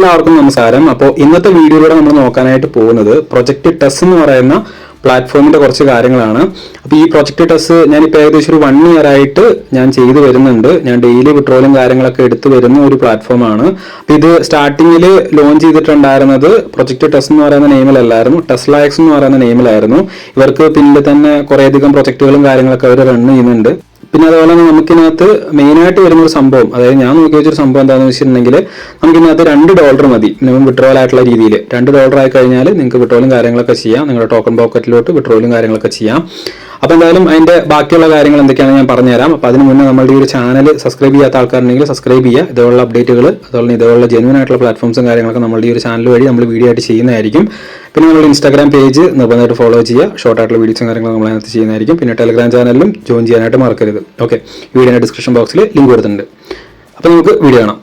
എല്ലാവർക്കും നമസ്കാരം. അപ്പോൾ ഇന്നത്തെ വീഡിയോയിലൂടെ നമ്മൾ നോക്കാനായിട്ട് പോകുന്നത് പ്രൊജക്ട് ടെസ് എന്ന് പറയുന്ന പ്ലാറ്റ്ഫോമിന്റെ കുറച്ച് കാര്യങ്ങളാണ്. അപ്പോൾ ഈ പ്രൊജക്ട് ടെസ് ഞാനിപ്പോൾ ഏകദേശം ഒരു 1 ഇയർ ആയിട്ട് ഞാൻ ചെയ്തു വരുന്നുണ്ട്. ഞാൻ ഡെയിലി വിഡ്രോലും കാര്യങ്ങളൊക്കെ എടുത്തു വരുന്ന ഒരു പ്ലാറ്റ്ഫോമാണ്. അപ്പോൾ ഇത് സ്റ്റാർട്ടിങ്ങിൽ ലോഞ്ച് ചെയ്തിട്ടുണ്ടായിരുന്നത് പ്രൊജക്ട് ടെസ് എന്ന് പറയുന്ന നെയിമിലല്ലായിരുന്നു, ടെസ്ല എക്സ് എന്ന് പറയുന്ന നെയിമിലായിരുന്നു. ഇവർക്ക് പിന്നിൽ തന്നെ കുറേയധികം പ്രൊജക്റ്റുകളും കാര്യങ്ങളൊക്കെ അവർ റൺ ചെയ്യുന്നുണ്ട്. പിന്നെ അതുപോലെ തന്നെ നമുക്കിനകത്ത് മെയിനായിട്ട് വരുന്നൊരു സംഭവം, അതായത് ഞാൻ നോക്കി വെച്ചൊരു സംഭവം എന്താണെന്ന് വെച്ചിട്ടുണ്ടെങ്കിൽ നമുക്കിനകത്ത് $2 മതി മിനിമം വിഡ്രോവൽ ആയിട്ടുള്ള രീതിയിൽ. $2 ആയി കഴിഞ്ഞാൽ നിങ്ങൾക്ക് വിഡ്രോലും കാര്യങ്ങളൊക്കെ ചെയ്യാം, നിങ്ങളുടെ ടോക്കൺ പോക്കറ്റിലോട്ട് വിഡ്രോലും കാര്യങ്ങളൊക്കെ ചെയ്യാം. അപ്പോൾ എന്തായാലും അതിന്റെ ബാക്കിയുള്ള കാര്യങ്ങൾ എന്തൊക്കെയാണെന്ന് ഞാൻ പറഞ്ഞുതരാം. അപ്പോൾ അതിന് മുന്നേ നമ്മളുടെ ഈ ഒരു ചാനൽ സബ്സ്ക്രൈബ് ചെയ്യാത്ത ആൾക്കാരുണ്ടെങ്കിൽ സബ്സ്ക്രൈബ് ചെയ്യുക. ഇതുപോലുള്ള അപ്ഡേറ്റുകൾ, അതുപോലെ ഇതുപോലുള്ള ജെന്യൂൻ ആയിട്ടുള്ള പ്ലാറ്റ്ഫോംസും കാര്യങ്ങളൊക്കെ നമ്മളുടെ ഈ ഒരു ചാനൽ വഴി നമ്മൾ വീഡിയോ ആയിട്ട് ചെയ്യുന്നതായിരിക്കും. പിന്നെ നമ്മുടെ ഇൻസ്റ്റാഗ്രാം പേജ് നിർബന്ധമായിട്ട് ഫോളോ ചെയ്യുക. ഷോർട്ട് ആയിട്ടുള്ള വീഡിയോസും കാര്യങ്ങളും നമ്മൾ അതിനകത്ത് ചെയ്യുന്നതായിരിക്കും. പിന്നെ ടെലഗ്രാം ചാനലിലും ജോയിൻ ചെയ്യാനായിട്ട് മറക്കരുത്. ഓക്കെ, വീഡിയോയുടെ ഡിസ്ക്രിപ്ഷൻ ബോക്സിൽ ലിങ്ക് കൊടുത്തിട്ടുണ്ട്. അപ്പോൾ നമുക്ക് വീഡിയോ കാണാം.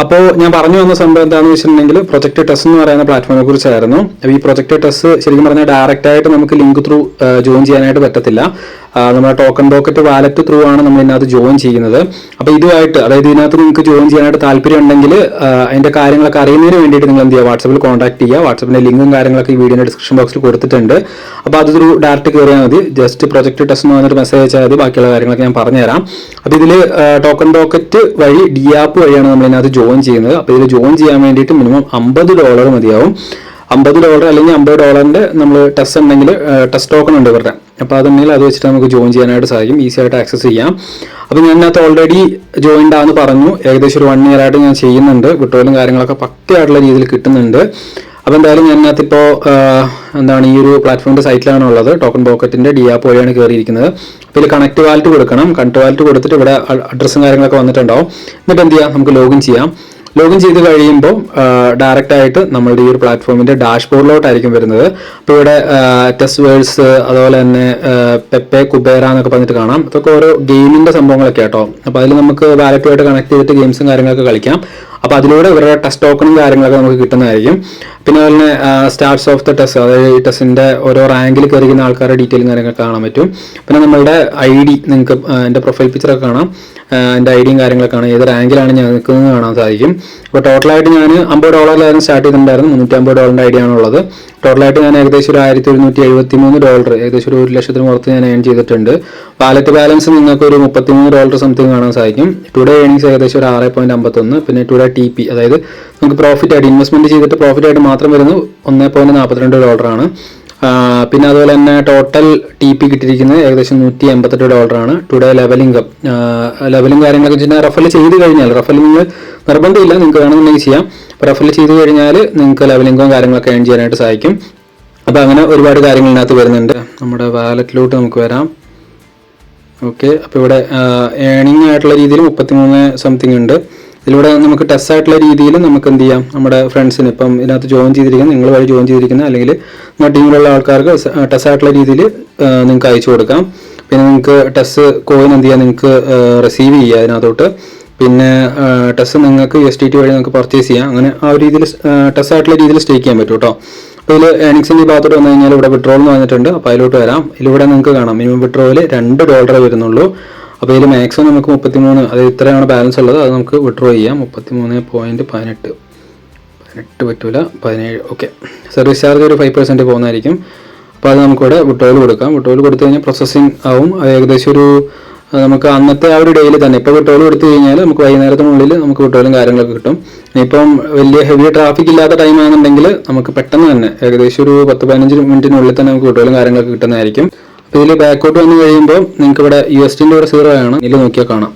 അപ്പോൾ ഞാൻ പറഞ്ഞു വന്ന സംഭവം എന്താണെന്ന് വെച്ചിട്ടുണ്ടെങ്കിൽ പ്രൊജക്ട് ടെസ് എന്ന് പറയുന്ന പ്ലാറ്റ്ഫോമിനെ കുറിച്ചായിരുന്നു. അപ്പോൾ ഈ പ്രൊജക്ട് ടെസ് ശരിക്കും പറഞ്ഞാൽ ഡയറക്റ്റ് ആയിട്ട് നമുക്ക് ലിങ്ക് ത്രൂ ജോയിൻ ചെയ്യാനായിട്ട് പറ്റത്തില്ല. നമ്മുടെ ടോക്കൺ പോക്കറ്റ് വാലറ്റ് ത്രൂ ആണ് നമ്മൾ ഇതിനകത്ത് ജോയിൻ ചെയ്യുന്നത്. അപ്പോൾ ഇതുമായിട്ട്, അതായത് ഇതിനകത്ത് നിങ്ങൾക്ക് ജോയിൻ ചെയ്യാനായിട്ട് താല്പര്യം ഉണ്ടെങ്കിൽ അതിന്റെ കാര്യങ്ങളൊക്കെ അറിയുന്നതിന് വേണ്ടിയിട്ട് നിങ്ങൾ എന്ത് ചെയ്യുക, വാട്സപ്പിൽ കോൺടാക്ട് ചെയ്യുക. വാട്സപ്പിന്റെ ലിങ്കും കാര്യങ്ങളൊക്കെ ഈ വീഡിയോയുടെ ഡിസ്ക്രിപ്ഷൻ ബോക്സിൽ കൊടുത്തിട്ടുണ്ട്. അപ്പോൾ അത് ത്രൂ ഡയറക്റ്റ് കയറിയാൽ മതി. ജസ്റ്റ് പ്രൊജക്ട് ടെസ്റ്റ് എന്ന് പറഞ്ഞിട്ട് മെസ്സേജ് അയച്ചാൽ മതി. ബാക്കിയുള്ള കാര്യങ്ങളൊക്കെ ഞാൻ പറഞ്ഞുതരാം. അപ്പോൾ ഇതിൽ ടോക്കൺ പോക്കറ്റ് വഴി ഡി ആപ്പ് വഴിയാണ് നമ്മൾ ഇതിനകത്ത് ജോയിൻ ചെയ്യുന്നത്. അപ്പോൾ ഇതിൽ ജോയിൻ ചെയ്യാൻ വേണ്ടിയിട്ട് മിനിമം $50 മതിയാവും. $50 അല്ലെങ്കിൽ $50 നമ്മൾ ടെസ്റ്റ് ഉണ്ടെങ്കിൽ ടെസ്റ്റ് ടോക്കൺ ഉണ്ട് ഇവരുടെ. അപ്പോൾ അതുണ്ടെങ്കിൽ അത് വെച്ചിട്ട് നമുക്ക് ജോയിൻ ചെയ്യാനായിട്ട് സാധിക്കും, ഈസി ആയിട്ട് ആക്സസ് ചെയ്യാം. അപ്പോൾ ഞാൻ ഇതിനകത്ത് ഓൾറെഡി ജോയിൻഡ് ആണെന്ന് പറഞ്ഞു. ഏകദേശം ഒരു 1 ഇയർ ആയിട്ട് ഞാൻ ചെയ്യുന്നുണ്ട്. വിഡ്രോലും കാര്യങ്ങളൊക്കെ പക്കയായിട്ടുള്ള രീതിയിൽ കിട്ടുന്നുണ്ട്. അപ്പോൾ എന്തായാലും ഞാൻ ഇതിനകത്തിപ്പോൾ ഈ ഒരു പ്ലാറ്റ്ഫോമിന്റെ സൈറ്റിലാണ് ഉള്ളത്. ടോക്കൺ പോക്കറ്റിന്റെ ഡി ആപ്പ് വഴിയാണ് കയറിയിരിക്കുന്നത്. അപ്പോൾ ഇതിൽ കണക്ട് വാലറ്റ് കൊടുക്കണം. കണക്ട് വാലറ്റ് കൊടുത്തിട്ട് ഇവിടെ അഡ്രസ്സും കാര്യങ്ങളൊക്കെ വന്നിട്ടുണ്ടാവും. എന്നിട്ട് എന്ത് ചെയ്യാം, നമുക്ക് ലോഗിൻ ചെയ്യാം. ലോഗിൻ ചെയ്ത് കഴിയുമ്പോൾ ഡയറക്റ്റ് ആയിട്ട് നമ്മളുടെ ഈ ഒരു പ്ലാറ്റ്ഫോമിന്റെ ഡാഷ്ബോർഡിലോട്ടായിരിക്കും വരുന്നത്. അപ്പോൾ ഇവിടെ ടെസ്റ്റ് വേൾഡ്സ്, അതുപോലെ തന്നെ പെപ്പെ, കുബേര എന്നൊക്കെ പറഞ്ഞിട്ട് കാണാം. അതൊക്കെ ഓരോ ഗെയിമിന്റെ സംഭവങ്ങളൊക്കെ കേട്ടോ. അപ്പോൾ അതിൽ നമുക്ക് വാലറ്റുമായിട്ട് കണക്ട് ചെയ്തിട്ട് ഗെയിംസും കാര്യങ്ങളൊക്കെ കളിക്കാം. അപ്പോൾ അതിലൂടെ ഇവരുടെ ടെസ്റ്റ് ടോക്കണും കാര്യങ്ങളൊക്കെ നമുക്ക് കിട്ടുന്നതായിരിക്കും. പിന്നെ അതുപോലെ തന്നെ സ്റ്റാർട്സ് ഓഫ് ദ ടെസ്റ്റ്, അതായത് ഈ ടെസ്റ്റിന്റെ ഓരോ റാങ്കിൽ കയറിക്കുന്ന ആൾക്കാരുടെ ഡീറ്റെയിലും കാര്യങ്ങളൊക്കെ കാണാൻ പറ്റും. പിന്നെ നമ്മളുടെ ID, നിങ്ങൾക്ക് എൻ്റെ പ്രൊഫൈൽ പിക്ചറൊക്കെ കാണാം, എൻ്റെ ഐഡിയും കാര്യങ്ങളൊക്കെ കാണാം, ഏത് റാങ്കിലാണ് ഞാൻ നിൽക്കുന്നത് കാണാൻ സാധിക്കും. അപ്പോൾ ടോട്ടലായിട്ട് ഞാൻ $50 സ്റ്റാർട്ട് ചെയ്തിട്ടുണ്ടായിരുന്നു. $350 ID ആണുള്ളത്. ടോട്ടലായിട്ട് ഞാൻ ഏകദേശം ഒരു $1173, ഏകദേശം ഒരു 1 ലക്ഷത്തിന് പുറത്ത് ഞാൻ ഏൺ ചെയ്തിട്ടുണ്ട്. വാലറ്റ് ബാലൻസ് നിങ്ങൾക്ക് ഒരു $33 സംതിങ് കാണാൻ സാധിക്കും. ടുഡേ ഏണിങ്സ് ഏകദേശം ഒരു 6.51. പിന്നെ ടുഡേ TP, അതായത് നമുക്ക് പ്രോഫിറ്റ് ആയിട്ട് ഇൻവെസ്റ്റ്മെന്റ് ചെയ്തിട്ട് പ്രോഫിറ്റ് ആയിട്ട് മാത്രം വരുന്നത് $1.42 ആണ്. പിന്നെ അതുപോലെ തന്നെ ടോട്ടൽ TP കിട്ടിയിരിക്കുന്നത് ഏകദേശം $188 ആണ്. ടുഡേ ലെവലിംഗ് കാര്യങ്ങളൊക്കെ വെച്ചാൽ റഫൽ ചെയ്ത് കഴിഞ്ഞാൽ, റഫൽ നിങ്ങൾ നിർബന്ധമില്ല, നിങ്ങൾക്ക് വേണമെന്നുണ്ടെങ്കിൽ ചെയ്യാം. റഫൽ ചെയ്ത് കഴിഞ്ഞാൽ നിങ്ങൾക്ക് ലെവലിംഗും കാര്യങ്ങളൊക്കെ ഏൺ ചെയ്യാനായിട്ട് സാധിക്കും. അപ്പോൾ അങ്ങനെ ഒരുപാട് കാര്യങ്ങൾ ഇതിനകത്ത് വരുന്നുണ്ട്. നമ്മുടെ വാലറ്റിലോട്ട് നമുക്ക് വരാം. ഓക്കെ, അപ്പോൾ ഇവിടെ ഏണിംഗ് ആയിട്ടുള്ള രീതിയിൽ 33 സംതിങ് ഉണ്ട്. ഇതിലൂടെ നമുക്ക് ടെസ്റ്റ് ആയിട്ടുള്ള രീതിയിൽ നമുക്ക് എന്ത് ചെയ്യാം, നമ്മുടെ ഫ്രണ്ട്സിന് ഇപ്പം ഇതിനകത്ത് ജോയിൻ ചെയ്തിരിക്കുന്ന, നിങ്ങൾ വഴി ജോയിൻ ചെയ്തിരിക്കുന്ന അല്ലെങ്കിൽ നമ്മുടെ ടീമിലുള്ള ആൾക്കാർക്ക് ടെസ്റ്റ് ആയിട്ടുള്ള രീതിയിൽ നിങ്ങൾക്ക് അയച്ചു കൊടുക്കാം. പിന്നെ നിങ്ങൾക്ക് ടെസ്റ്റ് കോയിൻ എന്ത് ചെയ്യാം, നിങ്ങൾക്ക് റിസീവ് ചെയ്യുക അതിനകത്തോട്ട്. പിന്നെ ടെസ്റ്റ് നിങ്ങൾക്ക് USDT വഴി നിങ്ങൾക്ക് പർച്ചേസ് ചെയ്യാം. അങ്ങനെ ആ ഒരു രീതിയിൽ ടെസ്റ്റ് ആയിട്ടുള്ള രീതിയിൽ സ്റ്റേക്ക് ചെയ്യാൻ പറ്റും കേട്ടോ. അപ്പോൾ ഇതിൽ ഏണിങ്സിൻ്റെ ഭാഗത്തോട്ട് വന്നു കഴിഞ്ഞാൽ ഇവിടെ വിഡ്രോൾ എന്ന് വന്നിട്ടുണ്ട്. അപ്പോൾ അതിലോട്ട് വരാം. ഇതിലൂടെ നിങ്ങൾക്ക് കാണാം മിനിമം വിഡ്രോയിൽ $2 വരുന്നുള്ളൂ. അപ്പോൾ ഇതിൽ മാക്സിമം നമുക്ക് 33, അതായത് ഇത്രയാണ് ബാലൻസ് ഉള്ളത്, അത് നമുക്ക് വിഡ്രോ ചെയ്യാം. 33.18 പറ്റൂല, 17. ഓക്കെ, സർവീസ് ചാർജ് ഒരു 5% പോകുന്നതായിരിക്കും. അപ്പോൾ അത് നമുക്കിവിടെ വിഡ്രോയിൽ കൊടുക്കാം. വിഡ്രോയിൽ കൊടുത്തു കഴിഞ്ഞാൽ പ്രോസസ്സിങ് ആവും. അത് ഏകദേശം ഒരു നമുക്ക് അന്നത്തെ ആ ഒരു ഡേയിൽ തന്നെ, ഇപ്പോൾ വിഡ്രോയിൽ കൊടുത്തു കഴിഞ്ഞാൽ നമുക്ക് വൈകുന്നേരത്തിനുള്ളിൽ നമുക്ക് വിഡ്രോയിലും കാര്യങ്ങളൊക്കെ കിട്ടും. ഇനിയിപ്പം വലിയ ഹെവി ട്രാഫിക് ഇല്ലാത്ത ടൈം ആണെന്നുണ്ടെങ്കിൽ നമുക്ക് പെട്ടെന്ന് തന്നെ ഏകദേശം ഒരു 10-15 മിനിറ്റിനുള്ളിൽ തന്നെ നമുക്ക് വിഡ്രോയിലും കാര്യങ്ങളൊക്കെ കിട്ടുന്നതായിരിക്കും. അപ്പോൾ ഇതിൽ ബാക്കോട്ട് വന്നു കഴിയുമ്പോൾ നിങ്ങൾക്ക് ഇവിടെ USDൻ്റെ ഒരു 0 ആണ്. ഇതിൽ നോക്കിയാൽ കാണാം.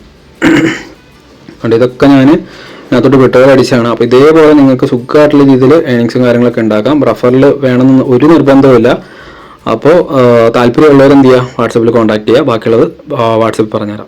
അതുകൊണ്ട് ഇതൊക്കെ ഞാൻ ഇതിനകത്തോട്ട് വിഡ്രോയിൽ അടിച്ചാണ്. അപ്പോൾ ഇതേപോലെ നിങ്ങൾക്ക് സുഖമായിട്ടുള്ള രീതിയിൽ ഏണിങ്സും കാര്യങ്ങളൊക്കെ ഉണ്ടാക്കാം. റഫറിൽ വേണമെന്ന് ഒരു നിർബന്ധവുമില്ല. അപ്പോൾ താല്പര്യമുള്ളവർ എന്ത് ചെയ്യുക, വാട്സപ്പിൽ കോൺടാക്ട് ചെയ്യുക. ബാക്കിയുള്ളത് വാട്സപ്പിൽ പറഞ്ഞുതരാം.